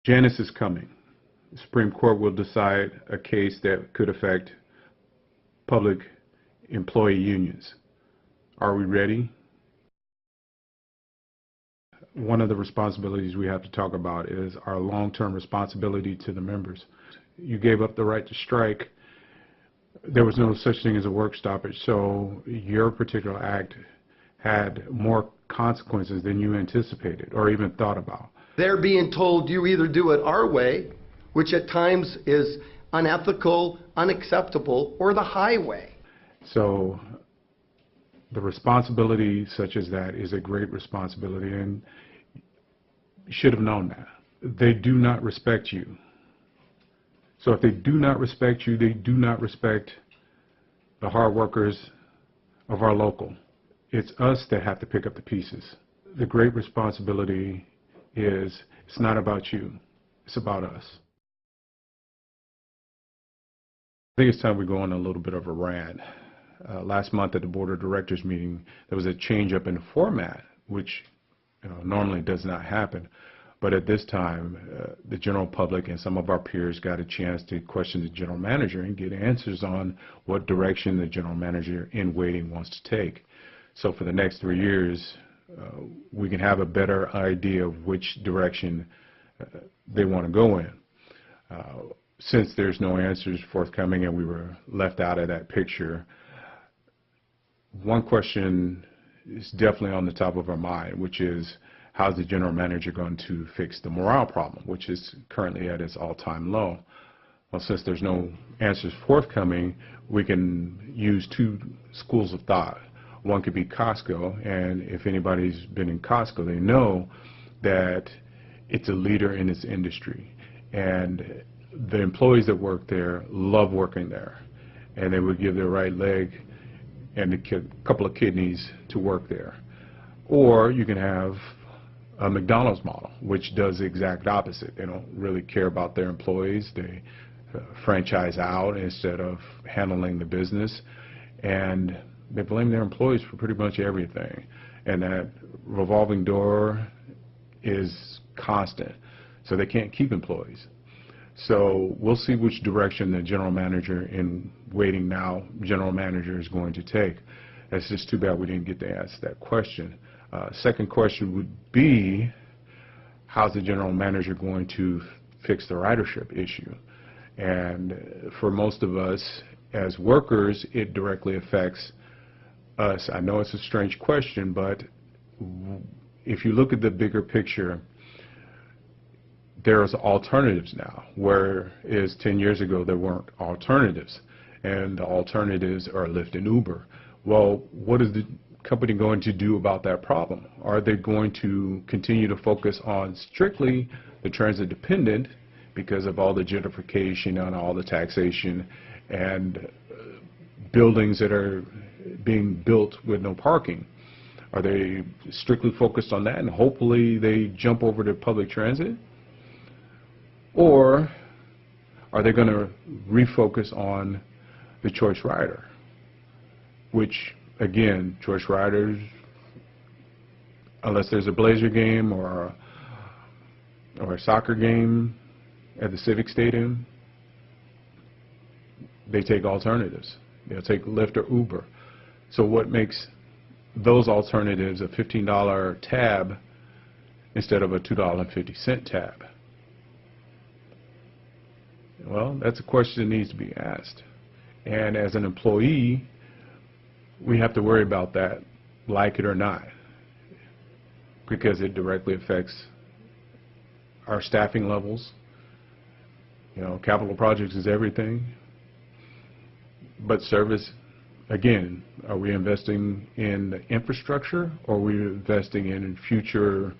Janice is coming. The Supreme Court will decide a case that could affect public employee unions. Are we ready? One of the responsibilities we have to talk about is our long-term responsibility to the members. You gave up the right to strike. There was no such thing as a work stoppage, so your particular act had more consequences than you anticipated or even thought about. They're being told you either do it our way, which at times is unethical, unacceptable, or the highway. So the responsibility such as that is a great responsibility, and you should have known that. They do not respect you. So if they do not respect you, they do not respect the hard workers of our local. It's us that have to pick up the pieces. The great responsibility is it's not about you, it's about us. I think it's time we go on a little bit of a rant. Last month at the Board of Directors meeting, there was a change up in the format, which normally does not happen. But at this time, the general public and some of our peers got a chance to question the general manager and get answers on what direction the general manager in waiting wants to take. So for the next 3 years, we can have a better idea of which direction they want to go in. Since there's no answers forthcoming and we were left out of that picture, one question is definitely on the top of our mind, which is, how's the general manager going to fix the morale problem, which is currently at its all-time low? Well, since there's no answers forthcoming, we can use two schools of thought. One could be Costco, and if anybody's been in Costco, they know that it's a leader in its industry. And the employees that work there love working there, and they would give their right leg and a couple of kidneys to work there. Or you can have a McDonald's model, which does the exact opposite. They don't really care about their employees. They franchise out instead of handling the business, and they blame their employees for pretty much everything. And that revolving door is constant, so they can't keep employees. So we'll see which direction the general manager in waiting now, general manager, is going to take. It's just too bad we didn't get to ask that question. Second question would be, how's the general manager going to fix the ridership issue? And for most of us as workers, it directly affects us. I know it's a strange question, but if you look at the bigger picture, there's alternatives now, whereas 10 years ago there weren't alternatives, and the alternatives are Lyft and Uber. Well, what is the company going to do about that problem? Are they going to continue to focus on strictly the transit dependent because of all the gentrification and all the taxation and buildings that are being built with no parking? Are they strictly focused on that and hopefully they jump over to public transit? Or are they going to refocus on the choice rider, which, again, choice riders, unless there's a Blazer game or a soccer game at the Civic Stadium, they take alternatives. They'll take Lyft or Uber. So what makes those alternatives a $15 tab instead of a $2.50 tab? Well, that's a question that needs to be asked. And as an employee, we have to worry about that, like it or not, because it directly affects our staffing levels. Capital projects is everything. But service, again, are we investing in the infrastructure or are we investing in future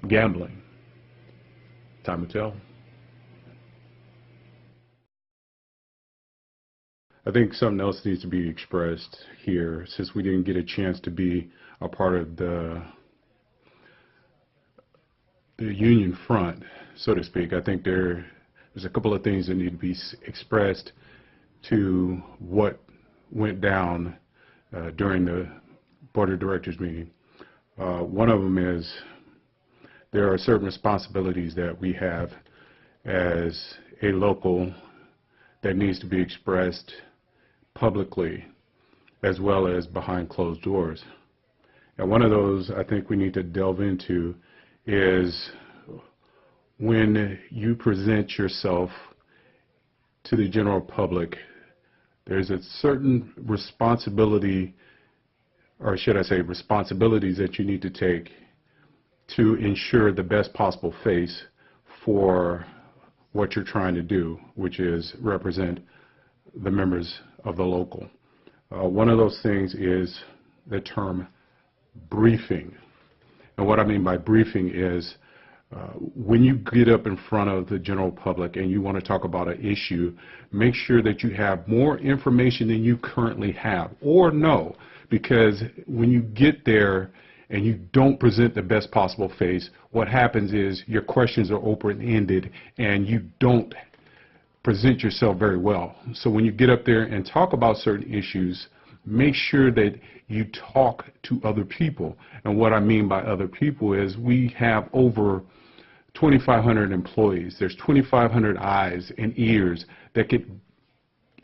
gambling? Time will tell. I think something else needs to be expressed here, since we didn't get a chance to be a part of the union front, so to speak. I think there's a couple of things that need to be expressed to what went down during the Board of Directors meeting. One of them is there are certain responsibilities that we have as a local that needs to be expressed publicly as well as behind closed doors. And one of those I think we need to delve into is when you present yourself to the general public, there's a certain responsibility, or should I say responsibilities, that you need to take to ensure the best possible face for what you're trying to do, which is represent the members of the local. One of those things is the term briefing. And what I mean by briefing is when you get up in front of the general public and you want to talk about an issue, make sure that you have more information than you currently have, or no, because when you get there and you don't present the best possible face, what happens is your questions are open-ended and you don't present yourself very well. So when you get up there and talk about certain issues, make sure that you talk to other people. And what I mean by other people is we have over 2,500 employees. There's 2,500 eyes and ears that could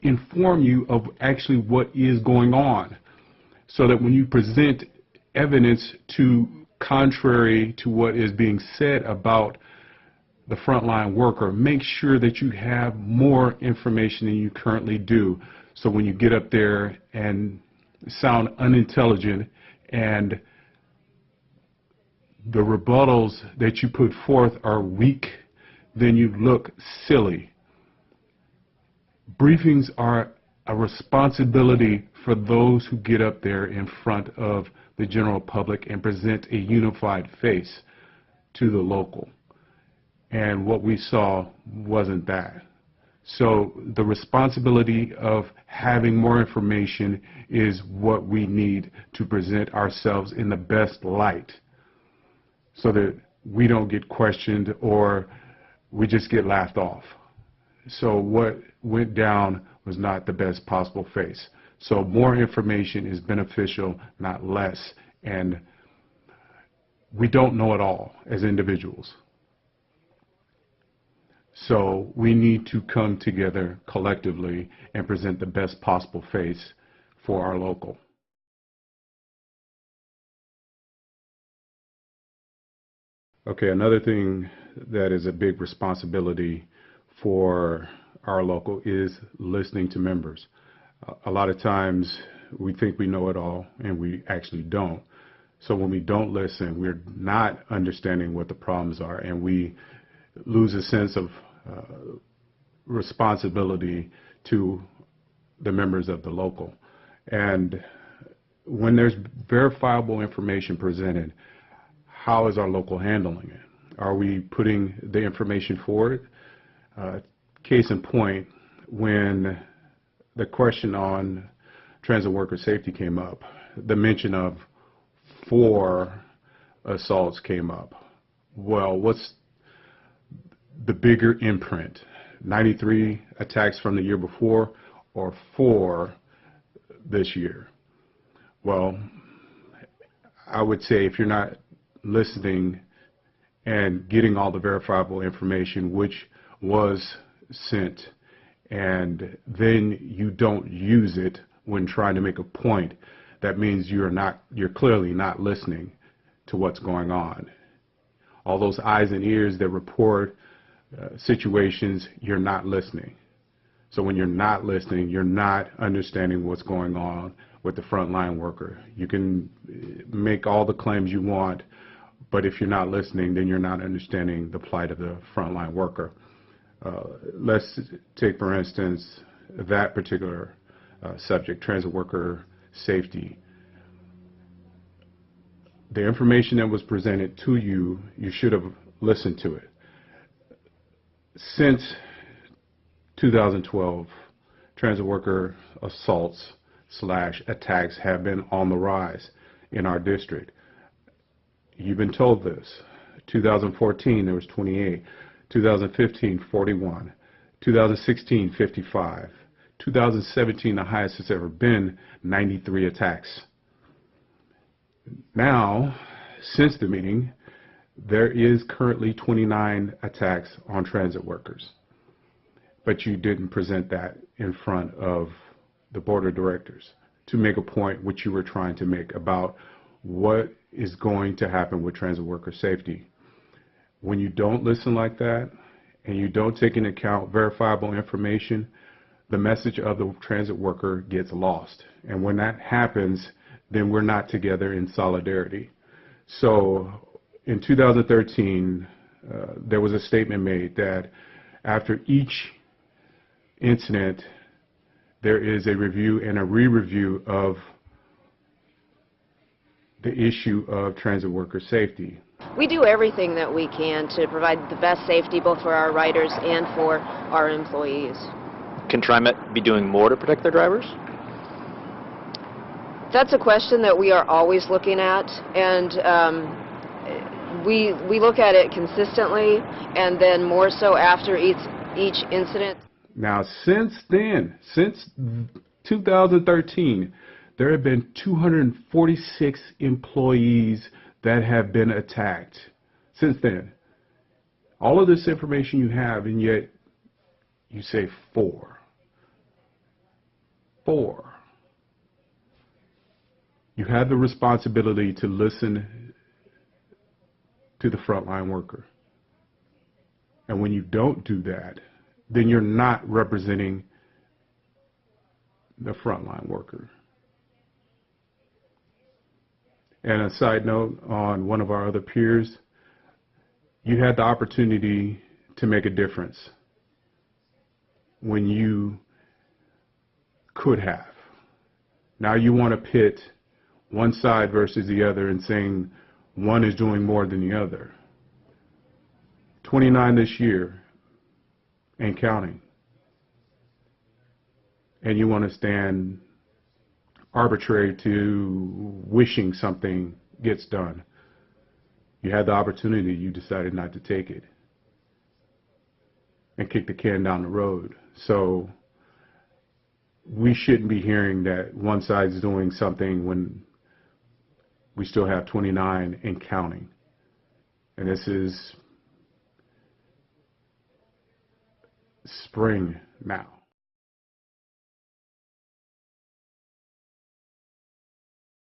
inform you of actually what is going on, so that when you present evidence to contrary to what is being said about the frontline worker, make sure that you have more information than you currently do. So when you get up there and sound unintelligent and the rebuttals that you put forth are weak, then you look silly. Briefings are a responsibility for those who get up there in front of the general public and present a unified face to the local. And what we saw wasn't that. So the responsibility of having more information is what we need to present ourselves in the best light, so that we don't get questioned or we just get laughed off. So what went down was not the best possible face. So more information is beneficial, not less. And we don't know it all as individuals. So we need to come together collectively and present the best possible face for our local. Okay, another thing that is a big responsibility for our local is listening to members. A lot of times we think we know it all and we actually don't. So when we don't listen, we're not understanding what the problems are, and we lose a sense of responsibility to the members of the local. And when there's verifiable information presented, how is our local handling it? Are we putting the information forward? Case in point, when the question on transit worker safety came up, the mention of 4 assaults came up. Well, what's the bigger imprint? 93 attacks from the year before or 4 this year? Well, I would say if you're not listening and getting all the verifiable information which was sent, and then you don't use it when trying to make a point, that means you're clearly not listening to what's going on. All those eyes and ears that report situations, you're not listening. So when you're not listening, you're not understanding what's going on with the frontline worker. You can make all the claims you want, but if you're not listening, then you're not understanding the plight of the frontline worker. Let's take, for instance, that particular subject, transit worker safety. The information that was presented to you, you should have listened to it. Since 2012, transit worker assaults / attacks have been on the rise in our district. You've been told this. 2014, there was 28. 2015, 41. 2016, 55. 2017, the highest it's ever been, 93 attacks. Now, since the meeting, There is currently 29 attacks on transit workers, but you didn't present that in front of the board of directors to make a point which you were trying to make about what is going to happen with transit worker safety. When you don't listen like that and you don't take into account verifiable information, the message of the transit worker gets lost. And when that happens, then we're not together in solidarity. So in 2013, there was a statement made that after each incident, there is a review and a re-review of the issue of transit worker safety. We do everything that we can to provide the best safety both for our riders and for our employees. Can TriMet be doing more to protect their drivers? That's a question that we are always looking at, and we look at it consistently, and then more so after each incident. Now, since then, since 2013, there have been 246 employees that have been attacked since then. All of this information you have, and yet you say 4. 4. You have the responsibility to listen to the frontline worker. And when you don't do that, then you're not representing the frontline worker. And a side note on one of our other peers, you had the opportunity to make a difference when you could have. Now you want to pit one side versus the other and saying one is doing more than the other. 29 this year and counting. And you want to stand arbitrary to wishing something gets done. You had the opportunity, you decided not to take it and kick the can down the road. So we shouldn't be hearing that one side's doing something when we still have 29 and counting. And this is spring now.